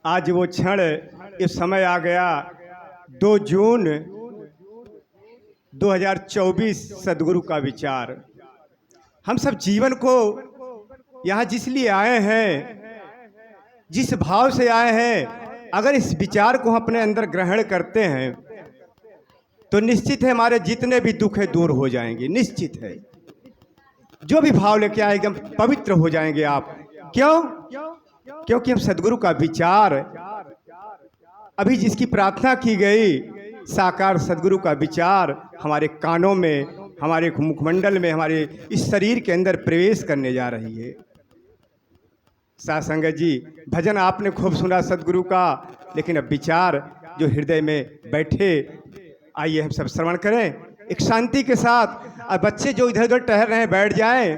आज वो क्षण, ये समय आ गया। 2 जून 2024 सदगुरु का विचार। हम सब जीवन को यहाँ जिस लिए आए हैं, जिस भाव से आए हैं, अगर इस विचार को हम अपने अंदर ग्रहण करते हैं तो निश्चित है हमारे जितने भी दुख है दूर हो जाएंगे। निश्चित है, जो भी भाव लेके आए एकदम पवित्र हो जाएंगे आप। क्यों? क्योंकि हम सदगुरु का विचार, अभी जिसकी प्रार्थना की गई, साकार सदगुरु का विचार हमारे कानों में, हमारे मुखमंडल में, हमारे इस शरीर के अंदर प्रवेश करने जा रही है। साथ संगत जी, भजन आपने खूब सुना सदगुरु का, लेकिन अब विचार जो हृदय में बैठे, आइए हम सब श्रवण करें एक शांति के साथ। और बच्चे जो इधर उधर टहल रहे हैं बैठ जाएं,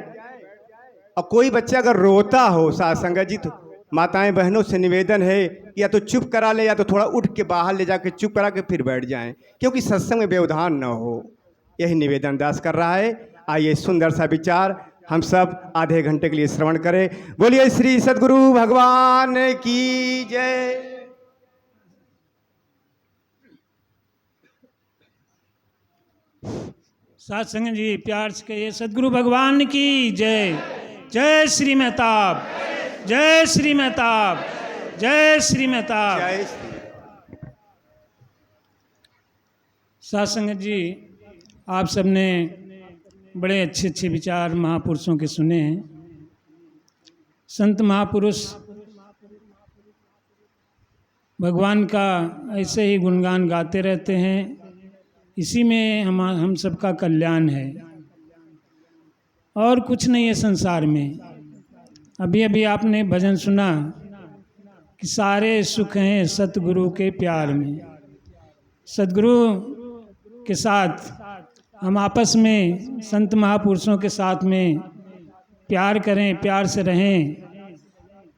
और कोई बच्चा अगर रोता हो, साथ संगत जी, तो माताएं बहनों से निवेदन है या तो चुप करा ले या तो थोड़ा उठ के बाहर ले जाकर चुप करा के फिर बैठ जाएं, क्योंकि सत्संग में व्यवधान न हो। यही निवेदन दास कर रहा है। आइए सुंदर सा विचार हम सब आधे घंटे के लिए श्रवण करें। बोलिए श्री सद्गुरु भगवान की जय। साथ संगत जी प्यार से कहिए सद्गुरु भगवान की जय। जय श्री मेहताब, जय श्री मेहताब, जय श्री मेहताब। जय। साथ संगत जी, आप सबने बड़े अच्छे अच्छे विचार महापुरुषों के सुने हैं। संत महापुरुष भगवान का ऐसे ही गुणगान गाते रहते हैं। इसी में हम सबका कल्याण है और कुछ नहीं है संसार में। अभी अभी आपने भजन सुना कि सारे सुख हैं सतगुरु के प्यार में। सतगुरु के साथ हम आपस में, संत महापुरुषों के साथ में प्यार करें, प्यार से रहें,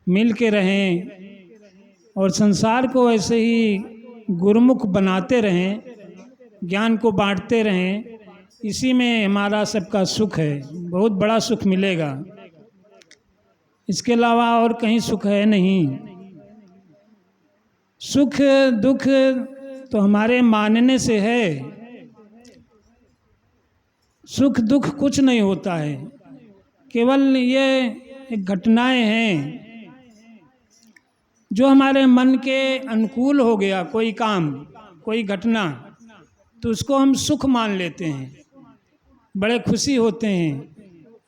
मिल के रहें और संसार को ऐसे ही गुरुमुख बनाते रहें, ज्ञान को बांटते रहें। इसी में हमारा सबका सुख है, बहुत बड़ा सुख मिलेगा। इसके अलावा और कहीं सुख है नहीं। सुख दुख तो हमारे मानने से है। सुख दुख कुछ नहीं होता है, केवल ये घटनाएं हैं जो हमारे मन के अनुकूल हो गया। कोई काम, कोई घटना, तो उसको हम सुख मान लेते हैं, बड़े खुशी होते हैं,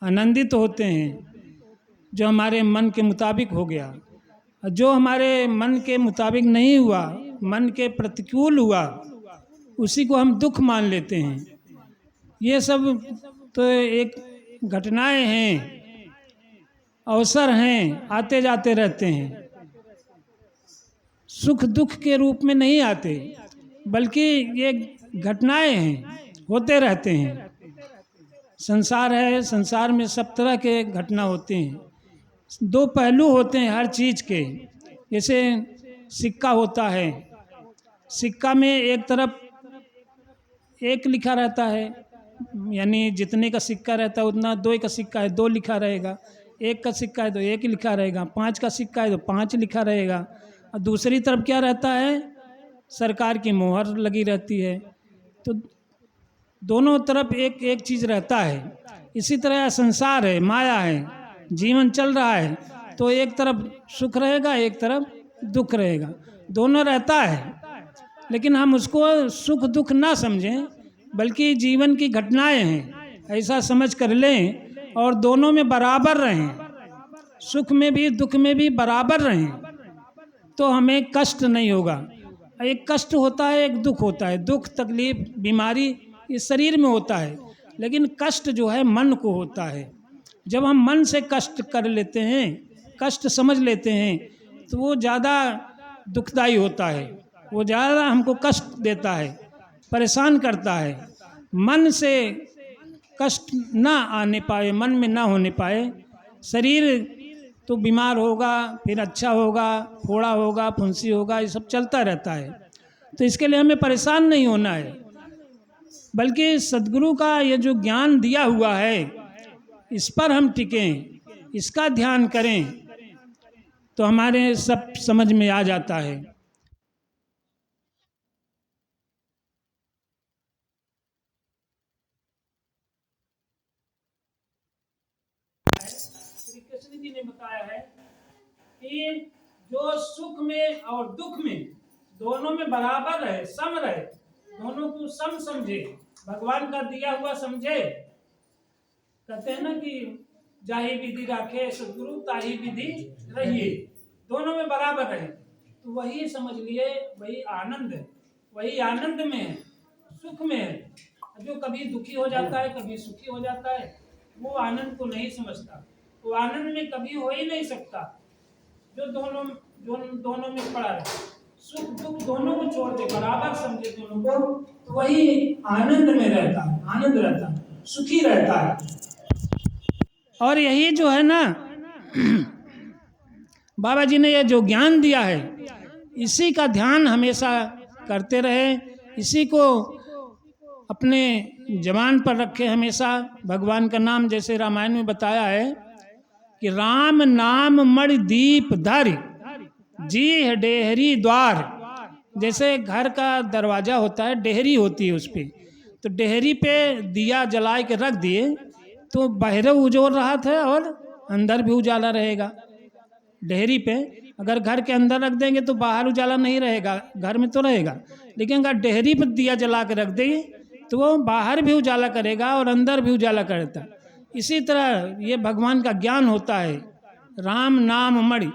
आनंदित होते हैं जो हमारे मन के मुताबिक हो गया। जो हमारे मन के मुताबिक नहीं हुआ, मन के प्रतिकूल हुआ, उसी को हम दुख मान लेते हैं। ये सब तो एक घटनाएं हैं, अवसर हैं, आते जाते रहते हैं। सुख दुख के रूप में नहीं आते, बल्कि ये घटनाएं हैं, होते रहते हैं। संसार है, संसार में सब तरह के घटना होते हैं। दो पहलू होते हैं हर चीज़ के। जैसे सिक्का होता है, सिक्का में एक तरफ एक लिखा रहता है, यानी जितने का सिक्का रहता है उतना। 2 का सिक्का है 2 लिखा रहेगा, 1 का सिक्का है तो 1 लिखा रहेगा, 5 का सिक्का है तो 5 लिखा रहेगा। और दूसरी तरफ क्या रहता है, सरकार की मोहर लगी रहती है। तो दोनों तरफ एक एक चीज़ रहता है। इसी तरह संसार है, माया है, जीवन चल रहा है, तो एक तरफ सुख रहेगा, एक तरफ दुख रहेगा, दोनों रहता है। लेकिन हम उसको सुख दुख ना समझें, बल्कि जीवन की घटनाएं हैं ऐसा समझ कर लें और दोनों में बराबर रहें, सुख में भी दुख में भी बराबर रहें, तो हमें कष्ट नहीं होगा। एक कष्ट होता है, एक दुख होता है। दुख, तकलीफ, बीमारी इस शरीर में होता है, लेकिन कष्ट जो है मन को होता है। जब हम मन से कष्ट कर लेते हैं, कष्ट समझ लेते हैं, तो वो ज़्यादा दुखदाई होता है, वो ज़्यादा हमको कष्ट देता है, परेशान करता है। मन से कष्ट ना आने पाए, मन में ना होने पाए, शरीर तो बीमार होगा, फिर अच्छा होगा, फोड़ा होगा, फुंसी होगा, ये सब चलता रहता है। तो इसके लिए हमें परेशान नहीं होना है, बल्कि सद्गुरु का ये जो ज्ञान दिया हुआ है, इस पर हम टिकें, इसका ध्यान करें, तो हमारे सब समझ में आ जाता है। श्री कृष्ण जी ने बताया है कि जो सुख में और दुख में दोनों में बराबर रहे, सम रहे, दोनों को सम समझे, भगवान का दिया हुआ समझे। कहते हैं ना कि जाहि विधि राखे सदगुरु ताहि विधि रहिए, दोनों में बराबर रहे, तो वही समझ लिए, वही आनंद है, वही आनंद में है, सुख में है। जो कभी दुखी हो जाता है, कभी सुखी हो जाता है, वो आनंद को नहीं समझता, वो आनंद में कभी हो ही नहीं सकता। जो दोनों में पड़ा रहे, सुख दुख दोनों को छोड़ दे, बराबर समझे दोनों को, तो वही आनंद में रहता है, आनंद रहता है, सुखी रहता है। और यही जो है ना बाबा जी ने ये जो ज्ञान दिया है, इसी का ध्यान हमेशा करते रहे, इसी को अपने जबान पर रखे हमेशा। भगवान का नाम जैसे रामायण में बताया है कि राम नाम मणि दीप धर जी डेहरी द्वार। जैसे घर का दरवाजा होता है, डेहरी होती है उस पे, तो डेहरी पे दिया जला के रख दिए तो बाहर उजोर रहा था और अंदर भी उजाला रहेगा। डेहरी पे अगर घर के अंदर रख देंगे तो बाहर उजाला नहीं रहेगा, घर में तो रहेगा, लेकिन अगर डेहरी पर दिया जला के रख देंगे तो वो बाहर भी उजाला करेगा और अंदर भी उजाला करता। इसी तरह ये भगवान का ज्ञान होता है। राम नाम मणि,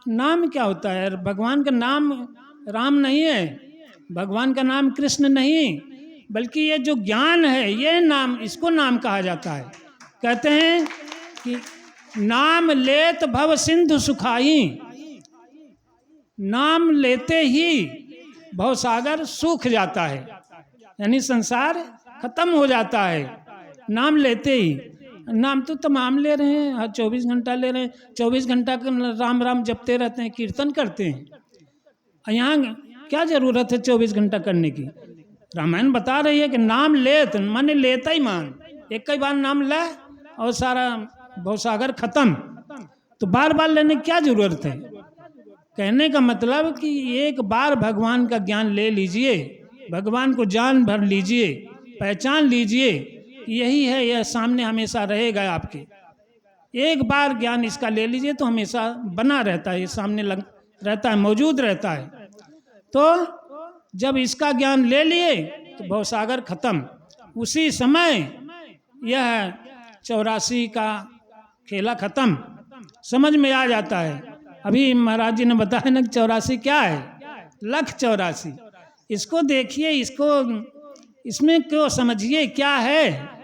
नाम क्या होता है? भगवान का नाम राम नहीं है, भगवान का नाम कृष्ण नहीं, बल्कि ये जो ज्ञान है ये नाम, इसको नाम कहा जाता है। कहते हैं कि नाम लेत भव सिंधु सुखाई, नाम लेते ही भवसागर सूख जाता है, यानी संसार खत्म हो जाता है नाम लेते ही। नाम तो तमाम ले रहे हैं, हर 24 घंटा ले रहे हैं, 24 घंटा राम राम जपते रहते हैं, कीर्तन करते हैं। यहाँ क्या जरूरत है 24 घंटा करने की? रामायण बता रही है कि नाम लेत, माने लेता ही मान, एक कई बार नाम ले और सारा भवसागर खत्म, तो बार बार लेने की क्या जरूरत है? कहने का मतलब कि एक बार भगवान का ज्ञान ले लीजिए, भगवान को जान भर लीजिए, पहचान लीजिए, यही है, यह सामने हमेशा रहेगा आपके। एक बार ज्ञान इसका ले लीजिए तो हमेशा बना रहता है, ये सामने रहता है, मौजूद रहता है। तो जब इसका ज्ञान ले लिए तो भवसागर खत्म, उसी समय यह 84 का खेला खत्म, समझ में आ जाता है। अभी महाराज जी ने बताया ना 84 क्या है, लख 84। इसको देखिए, इसमें क्यों समझिए क्या है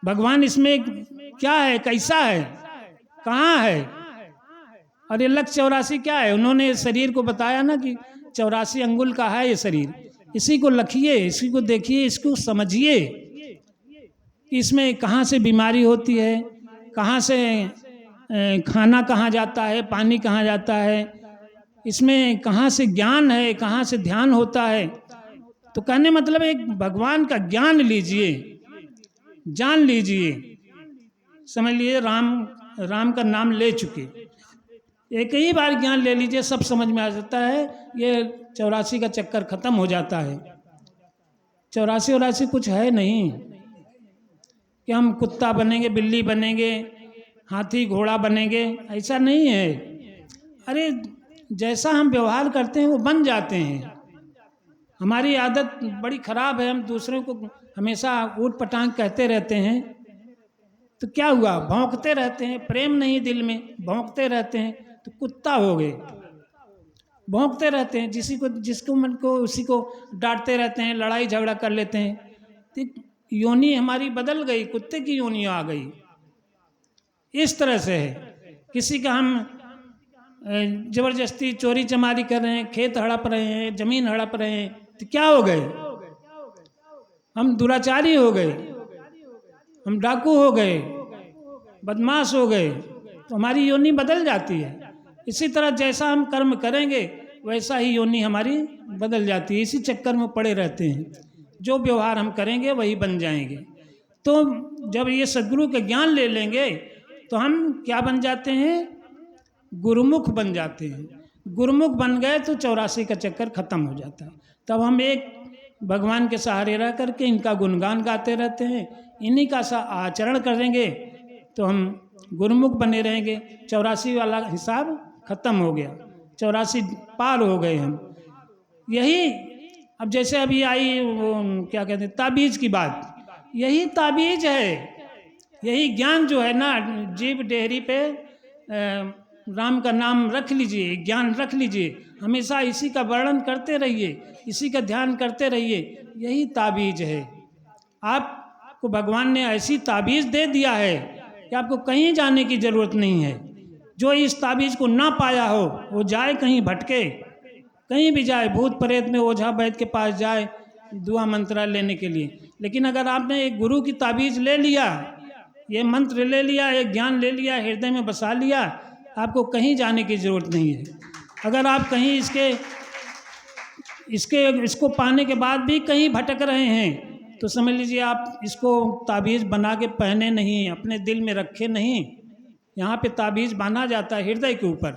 भगवान, इसमें क्या है, कैसा है, कहाँ है। और ये लख 84 क्या है? उन्होंने शरीर को बताया ना कि 84 अंगुल का है ये शरीर, इसी को लखिए, इसी को देखिए, इसको समझिए कि इसमें कहाँ से बीमारी होती है, कहाँ से खाना कहाँ जाता है, पानी कहाँ जाता है, इसमें कहाँ से ज्ञान है, कहाँ से ध्यान होता है। तो कहने मतलब एक भगवान का ज्ञान लीजिए, जान लीजिए, समझ लीजिए राम का नाम ले चुके, एक ही बार ज्ञान ले लीजिए, सब समझ में आ जाता है। ये 84 का चक्कर खत्म हो जाता है। 84 कुछ है नहीं कि हम कुत्ता बनेंगे, बिल्ली बनेंगे, हाथी घोड़ा बनेंगे, ऐसा नहीं है। अरे जैसा हम व्यवहार करते हैं वो बन जाते हैं। हमारी आदत बड़ी खराब है, हम दूसरों को हमेशा ऊट पटांग कहते रहते हैं, तो क्या हुआ? भौंकते रहते हैं, प्रेम नहीं दिल में, भौंकते रहते हैं तो कुत्ता हो गए। भौंकते रहते हैं, जिसको मन को उसी को डांटते रहते हैं, लड़ाई झगड़ा कर लेते हैं, तो योनि हमारी बदल गई, कुत्ते की योनि आ गई। इस तरह से है। किसी का हम जबरदस्ती चोरी चमारी कर रहे हैं, खेत हड़प रहे हैं, जमीन हड़प रहे हैं, तो क्या हो गए? हम दुराचारी हो गए, हम डाकू हो गए, बदमाश हो गए, तो हमारी योनि बदल जाती है। इसी तरह जैसा हम कर्म करेंगे वैसा ही योनि हमारी बदल जाती है। इसी चक्कर में पड़े रहते हैं, जो व्यवहार हम करेंगे वही बन जाएंगे। तो जब ये सद्गुरु के ज्ञान ले लेंगे तो हम क्या बन जाते हैं? गुरुमुख बन जाते हैं। गुरुमुख बन गए तो 84 का चक्कर खत्म हो जाता है। तब हम एक भगवान के सहारे रह करके इनका गुणगान गाते रहते हैं, इन्हीं का सा आचरण करेंगे तो हम गुरुमुख बने रहेंगे। 84 वाला हिसाब खत्म हो गया, 84 पार हो गए हम। यही अब जैसे अभी आई वो क्या कहते हैं ताबीज की बात, यही ताबीज है, यही ज्ञान जो है ना, जीव डेहरी पे राम का नाम रख लीजिए, ज्ञान रख लीजिए, हमेशा इसी का वर्णन करते रहिए, इसी का ध्यान करते रहिए, यही ताबीज है। आपको भगवान ने ऐसी ताबीज दे दिया है कि आपको कहीं जाने की जरूरत नहीं है। जो इस ताबीज को ना पाया हो वो जाए कहीं भटके, कहीं भी जाए, भूत प्रेत में ओझा वैद्य के पास जाए दुआ मंत्रा लेने के लिए। लेकिन अगर आपने एक गुरु की ताबीज ले लिया, ये मंत्र ले लिया, ये ज्ञान ले लिया, हृदय में बसा लिया, आपको कहीं जाने की ज़रूरत नहीं है। अगर आप कहीं इसको पाने के बाद भी कहीं भटक रहे हैं तो समझ लीजिए आप इसको ताबीज़ बना के पहने नहीं, अपने दिल में रखे नहीं। यहाँ पे ताबीज़ बांधा जाता है हृदय के ऊपर,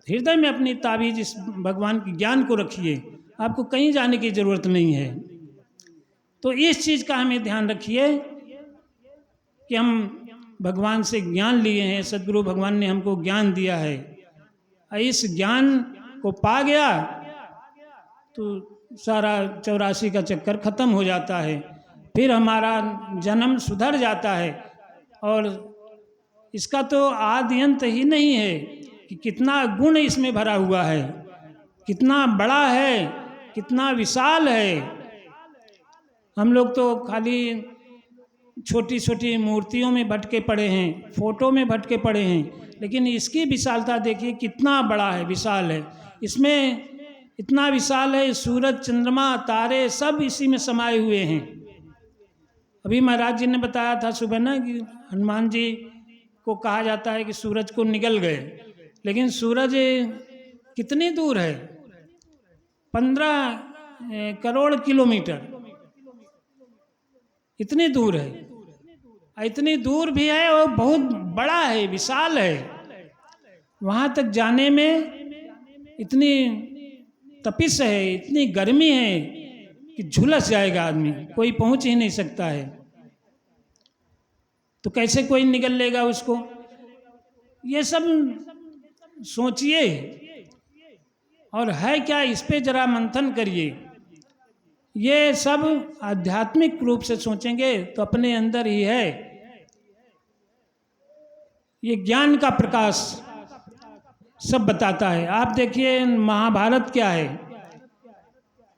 हृदय में अपनी ताबीज़ इस भगवान के ज्ञान को रखिए, आपको कहीं जाने की ज़रूरत नहीं है। तो इस चीज़ का हमें ध्यान रखिए कि हम भगवान से ज्ञान लिए हैं, सदगुरु भगवान ने हमको ज्ञान दिया है, इस ज्ञान को पा गया तो सारा 84 का चक्कर खत्म हो जाता है, फिर हमारा जन्म सुधर जाता है। और इसका तो आदि अंत ही नहीं है कि कितना गुण इसमें भरा हुआ है, कितना बड़ा है, कितना विशाल है। हम लोग तो खाली छोटी छोटी मूर्तियों में भटके पड़े हैं, फोटो में भटके पड़े हैं, लेकिन इसकी विशालता देखिए कितना बड़ा है, विशाल है। इसमें इतना विशाल है, सूरज चंद्रमा तारे सब इसी में समाये हुए हैं। अभी महाराज जी ने बताया था सुबह ना कि हनुमान जी को कहा जाता है कि सूरज को निगल गए, लेकिन सूरज कितनी दूर है, 15 करोड़ किलोमीटर, इतनी दूर है। इतनी दूर भी है और बहुत बड़ा है, विशाल है। वहाँ तक जाने में इतनी तपिश है, इतनी गर्मी है कि झुलस जाएगा आदमी, कोई पहुंच ही नहीं सकता है। तो कैसे कोई निगल लेगा उसको? ये सब सोचिए और है क्या, इस पे जरा मंथन करिए। ये सब आध्यात्मिक रूप से सोचेंगे तो अपने अंदर ही है। ये ज्ञान का प्रकाश सब बताता है। आप देखिए महाभारत क्या है,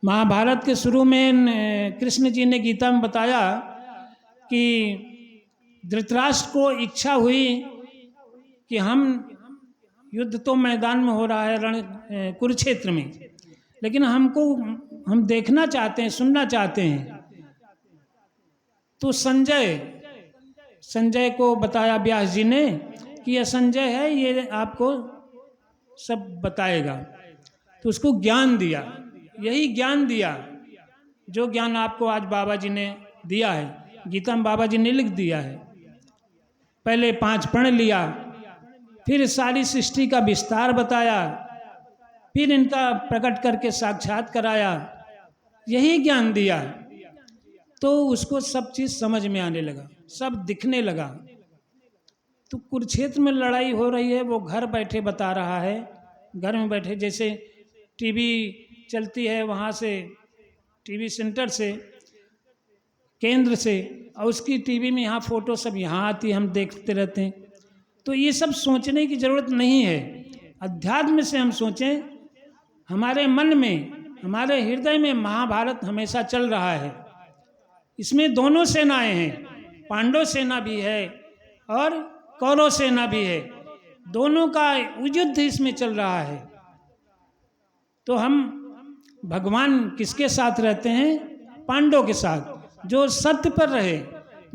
महाभारत के शुरू में कृष्ण जी ने गीता में बताया कि धृतराष्ट्र को इच्छा हुई कि हम युद्ध तो मैदान में हो रहा है, रण कुरुक्षेत्र में, लेकिन हम देखना चाहते हैं, सुनना चाहते हैं। तो संजय को बताया व्यास जी ने कि यह संजय है, ये आपको सब बताएगा। तो उसको ज्ञान दिया, यही ज्ञान दिया जो ज्ञान आपको आज बाबा जी ने दिया है, गीता में बाबा जी ने लिख दिया है। पहले 5 पढ़ लिया, फिर सारी सृष्टि का विस्तार बताया, फिर इनका प्रकट करके साक्षात कराया, यही ज्ञान दिया। तो उसको सब चीज़ समझ में आने लगा, सब दिखने लगा। तो कुरुक्षेत्र में लड़ाई हो रही है, वो घर बैठे बता रहा है, घर में बैठे, जैसे टीवी चलती है वहाँ से, टीवी सेंटर से, केंद्र से, और उसकी टीवी में यहाँ फोटो सब यहाँ आती है, हम देखते रहते हैं। तो ये सब सोचने की ज़रूरत नहीं है। अध्यात्म से हम सोचें, हमारे मन में, हमारे हृदय में महाभारत हमेशा चल रहा है। इसमें दोनों सेनाएं हैं, पांडव सेना भी है और कौरव सेना भी है, दोनों का युद्ध इसमें चल रहा है। तो हम भगवान किसके साथ रहते हैं? पांडव के साथ, जो सत्य पर रहे,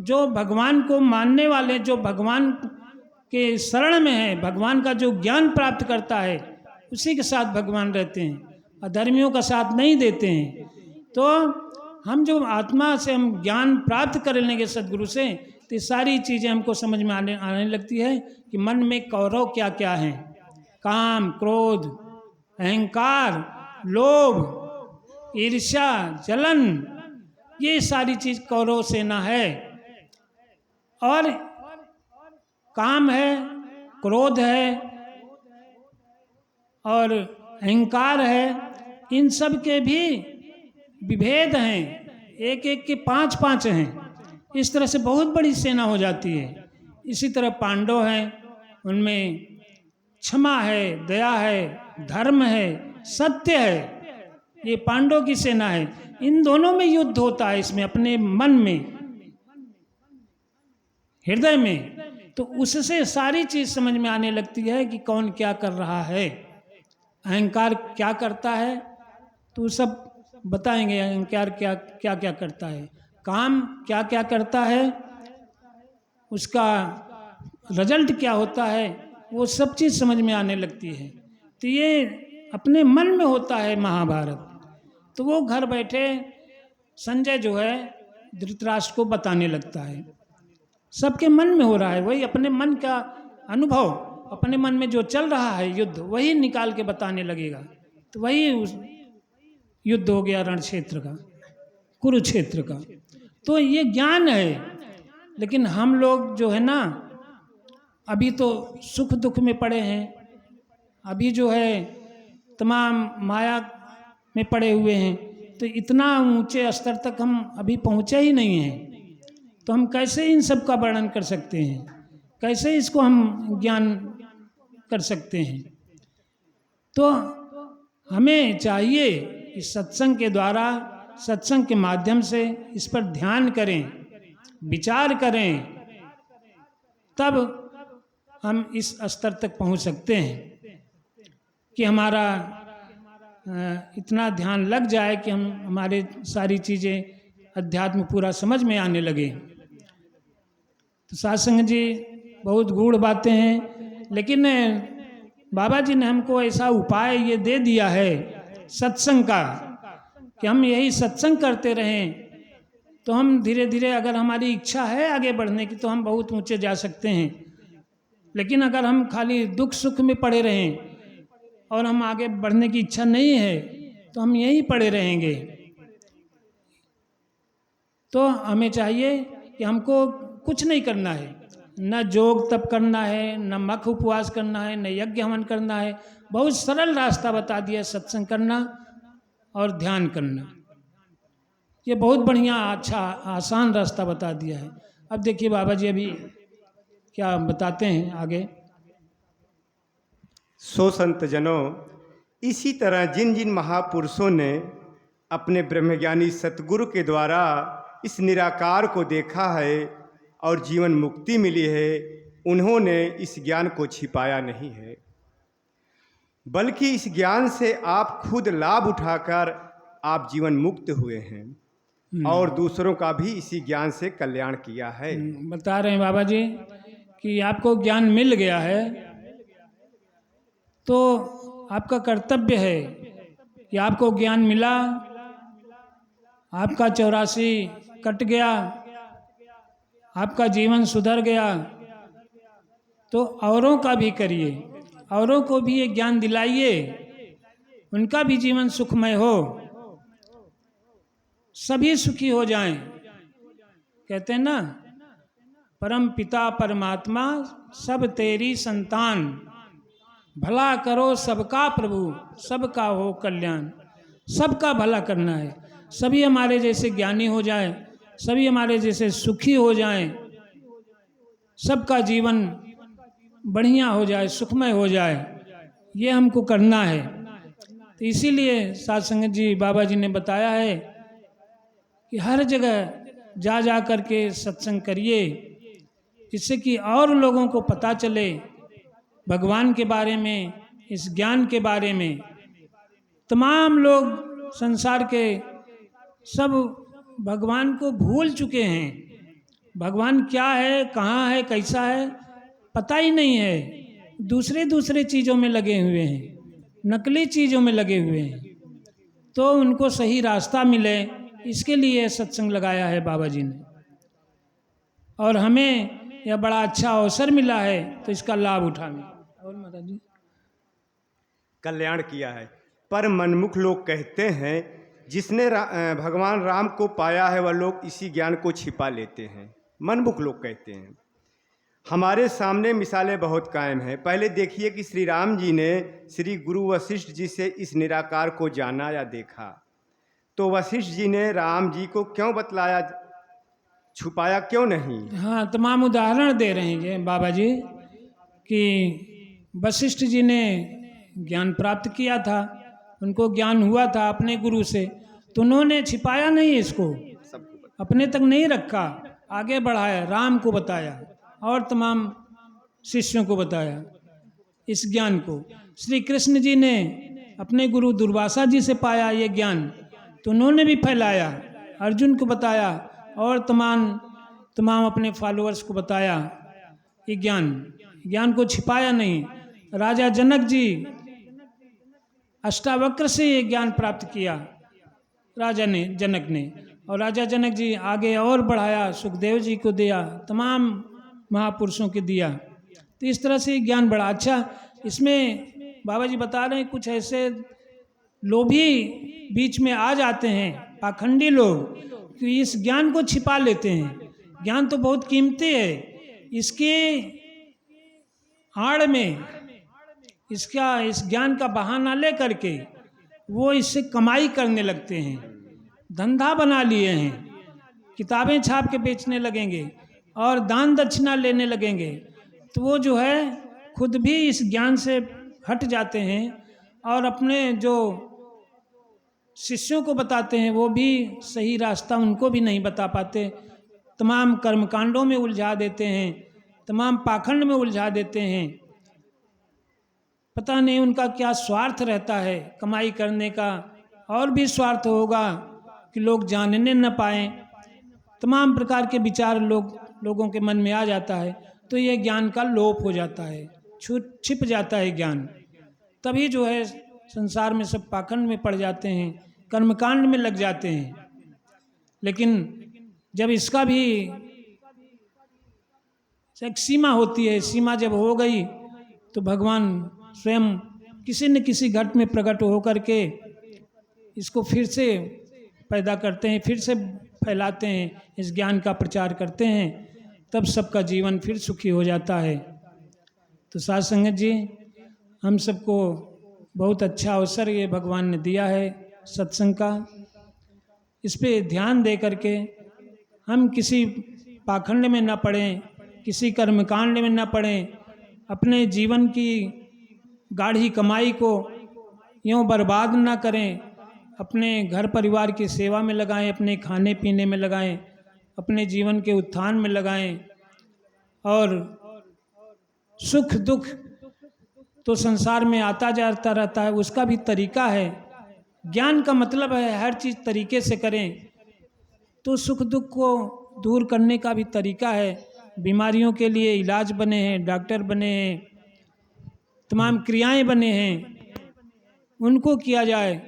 जो भगवान को मानने वाले, जो भगवान के शरण में है, भगवान का जो ज्ञान प्राप्त करता है, उसी के साथ भगवान रहते हैं, अधर्मियों का साथ नहीं देते हैं। तो हम जो आत्मा से हम ज्ञान प्राप्त कर लेंगे सदगुरु से, तो सारी चीज़ें हमको समझ में आने लगती है कि मन में कौरव क्या क्या हैं, काम, क्रोध, अहंकार, लोभ, ईर्ष्या, जलन, ये सारी चीज कौरव सेना है। और काम है, क्रोध है और अहंकार है, इन सब के भी विभेद हैं, एक एक के 5-5 हैं। इस तरह से बहुत बड़ी सेना हो जाती है। इसी तरह पांडव हैं, उनमें क्षमा है, दया है, धर्म है, सत्य है, ये पांडव की सेना है। इन दोनों में युद्ध होता है, इसमें अपने मन में, हृदय में। तो उससे सारी चीज समझ में आने लगती है कि कौन क्या कर रहा है, अहंकार क्या करता है, तो सब बताएंगे अहंकार क्या क्या क्या करता है, काम क्या क्या करता है, उसका रिजल्ट क्या होता है, वो सब चीज़ समझ में आने लगती है। तो ये अपने मन में होता है महाभारत। तो वो घर बैठे संजय जो है धृतराष्ट्र को बताने लगता है, सबके मन में हो रहा है, वही अपने मन का अनुभव, अपने मन में जो चल रहा है युद्ध, वही निकाल के बताने लगेगा। तो वही युद्ध हो गया रण क्षेत्र का, कुरुक्षेत्र का। तो ये ज्ञान है। लेकिन हम लोग जो है ना, अभी तो सुख दुख में पड़े हैं, अभी जो है तमाम माया में पड़े हुए हैं। तो इतना ऊंचे स्तर तक हम अभी पहुंचे ही नहीं हैं। तो हम कैसे इन सब का वर्णन कर सकते हैं, कैसे इसको हम ज्ञान कर सकते हैं। तो हमें चाहिए कि सत्संग के द्वारा, सत्संग के माध्यम से इस पर ध्यान करें, विचार करें, तब हम इस स्तर तक पहुंच सकते हैं कि हमारा इतना ध्यान लग जाए कि हम हमारे सारी चीज़ें अध्यात्म पूरा समझ में आने लगे। तो सत्संग जी बहुत गूढ़ बातें हैं, लेकिन बाबा जी ने हमको ऐसा उपाय ये दे दिया है सत्संग का कि हम यही सत्संग करते रहें, तो हम धीरे धीरे, अगर हमारी इच्छा है आगे बढ़ने की, तो हम बहुत ऊंचे जा सकते हैं। लेकिन अगर हम खाली दुख सुख में पड़े रहें और हम आगे बढ़ने की इच्छा नहीं है, तो हम यहीं पड़े रहेंगे। तो हमें चाहिए कि हमको कुछ नहीं करना है, न जोग तप करना है, न मख उपवास करना है, न यज्ञ हवन करना है। बहुत सरल रास्ता बता दिया सत्संग करना और ध्यान करना। ये बहुत बढ़िया, अच्छा, आसान रास्ता बता दिया है। अब देखिए बाबा जी अभी क्या बताते हैं आगे। सो संत जनों, इसी तरह जिन जिन महापुरुषों ने अपने ब्रह्मज्ञानी सतगुरु के द्वारा इस निराकार को देखा है और जीवन मुक्ति मिली है, उन्होंने इस ज्ञान को छिपाया नहीं है, बल्कि इस ज्ञान से आप खुद लाभ उठाकर आप जीवन मुक्त हुए हैं और दूसरों का भी इसी ज्ञान से कल्याण किया है। बता रहे हैं बाबा जी कि आपको ज्ञान मिल गया है, तो आपका कर्तव्य है कि आपको ज्ञान मिला, आपका 84 कट गया, आपका जीवन सुधर गया, तो औरों का भी करिए, औरों को भी ये ज्ञान दिलाइए, उनका भी जीवन सुखमय हो, सभी सुखी हो जाएं। कहते हैं ना, परम पिता परमात्मा सब तेरी संतान, भला करो सबका प्रभु, सबका हो कल्याण। सबका भला करना है, सभी हमारे जैसे ज्ञानी हो जाए, सभी हमारे जैसे सुखी हो जाएं, सबका जीवन बढ़िया हो जाए, सुखमय हो जाए, ये हमको करना है। तो इसीलिए साध संगत जी, बाबा जी ने बताया है कि हर जगह जा जा करके सत्संग करिए, जिससे कि और लोगों को पता चले भगवान के बारे में, इस ज्ञान के बारे में। तमाम लोग संसार के सब भगवान को भूल चुके हैं। भगवान क्या है, कहाँ है, कैसा है, पता ही नहीं है। दूसरे चीज़ों में लगे हुए हैं, नकली चीज़ों में लगे हुए हैं। तो उनको सही रास्ता मिले, इसके लिए सत्संग लगाया है बाबा जी ने, और हमें यह बड़ा अच्छा अवसर मिला है, तो इसका लाभ उठाएं। और महाराज जी कल्याण किया है। पर मनमुख लोग कहते हैं जिसने भगवान राम को पाया है वह लोग इसी ज्ञान को छिपा लेते हैं। मनमुख लोग कहते हैं। हमारे सामने मिसालें बहुत कायम हैं। पहले देखिए कि श्री राम जी ने श्री गुरु वशिष्ठ जी से इस निराकार को जाना या देखा, तो वशिष्ठ जी ने राम जी को क्यों बतलाया, छुपाया क्यों नहीं? हाँ, तमाम उदाहरण दे रहे हैं ये बाबा जी कि वशिष्ठ जी ने ज्ञान प्राप्त किया था, उनको ज्ञान हुआ था अपने गुरु से, तो उन्होंने छिपाया नहीं, इसको अपने तक नहीं रखा, आगे बढ़ाया, राम को बताया और तमाम शिष्यों को बताया इस ज्ञान को। श्री कृष्ण जी ने अपने गुरु दुर्वासा जी से पाया ये ज्ञान, तो उन्होंने भी फैलाया, अर्जुन को बताया और तमाम अपने फॉलोअर्स को बताया ये ज्ञान को छिपाया नहीं। राजा जनक जी अष्टावक्र से ये ज्ञान प्राप्त किया जनक ने, और राजा जनक जी आगे और बढ़ाया, सुखदेव जी को दिया, तमाम महापुरुषों को दिया। तो इस तरह से ज्ञान बढ़ा। अच्छा, इसमें बाबा जी बता रहे हैं कुछ ऐसे लोभी बीच में आ जाते हैं, पाखंडी लोग, कि इस ज्ञान को छिपा लेते हैं। ज्ञान तो बहुत कीमती है, इसके आड़ में इस ज्ञान का बहाना ले करके वो इससे कमाई करने लगते हैं, धंधा बना लिए हैं, किताबें छाप के बेचने लगेंगे और दान दक्षिणा लेने लगेंगे, तो वो जो है खुद भी इस ज्ञान से हट जाते हैं और अपने जो शिष्यों को बताते हैं वो भी सही रास्ता उनको भी नहीं बता पाते, तमाम कर्मकांडों में उलझा देते हैं, तमाम पाखंड में उलझा देते हैं। पता नहीं उनका क्या स्वार्थ रहता है कमाई करने का, और भी स्वार्थ होगा कि लोग जानने न पाएं, तमाम प्रकार के विचार लोगों के मन में आ जाता है, तो ये ज्ञान का लोप हो जाता है, छिप जाता है ज्ञान। तभी जो है संसार में सब पाखंड में पड़ जाते हैं, कर्मकांड में लग जाते हैं। लेकिन जब इसका भी एक सीमा होती है, सीमा जब हो गई तो भगवान स्वयं किसी न किसी घट में प्रकट होकर के इसको फिर से पैदा करते हैं, फिर से फैलाते हैं, इस ज्ञान का प्रचार करते हैं, तब सबका जीवन फिर सुखी हो जाता है। तो साध संगत जी, हम सबको बहुत अच्छा अवसर ये भगवान ने दिया है सत्संग का। इस पे ध्यान दे करके हम किसी पाखंड में न पड़ें, किसी कर्मकांड में न पड़ें, अपने जीवन की गाढ़ी कमाई को यूँ बर्बाद न करें, अपने घर परिवार की सेवा में लगाएं, अपने खाने पीने में लगाएं, अपने जीवन के उत्थान में लगाएं। और सुख दुख तो संसार में आता जाता रहता है, उसका भी तरीका है। ज्ञान का मतलब है हर चीज़ तरीके से करें, तो सुख दुख को दूर करने का भी तरीका है। बीमारियों के लिए इलाज बने हैं, डॉक्टर बने हैं, तमाम क्रियाएं बने हैं, उनको किया जाए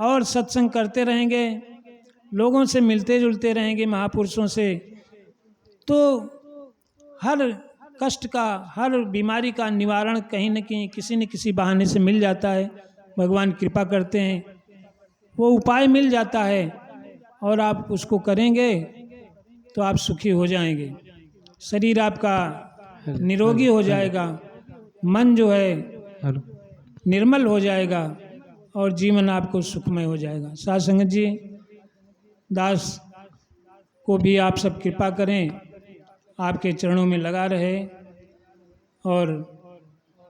और सत्संग करते रहेंगे, लोगों से मिलते जुलते रहेंगे, महापुरुषों से, तो हर कष्ट का, हर बीमारी का निवारण कहीं न कहीं किसी न किसी बहाने से मिल जाता है। भगवान कृपा करते हैं, वो उपाय मिल जाता है और आप उसको करेंगे तो आप सुखी हो जाएंगे, शरीर आपका निरोगी हो जाएगा, मन जो है निर्मल हो जाएगा और जीवन आपको सुखमय हो जाएगा। साध संगत जी, दास को भी आप सब कृपा करें, आपके चरणों में लगा रहे और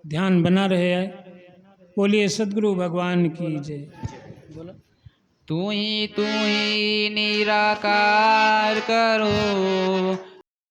ध्यान बना रहे। बोलिए सद्गुरु भगवान की जय। तू ही निराकार करो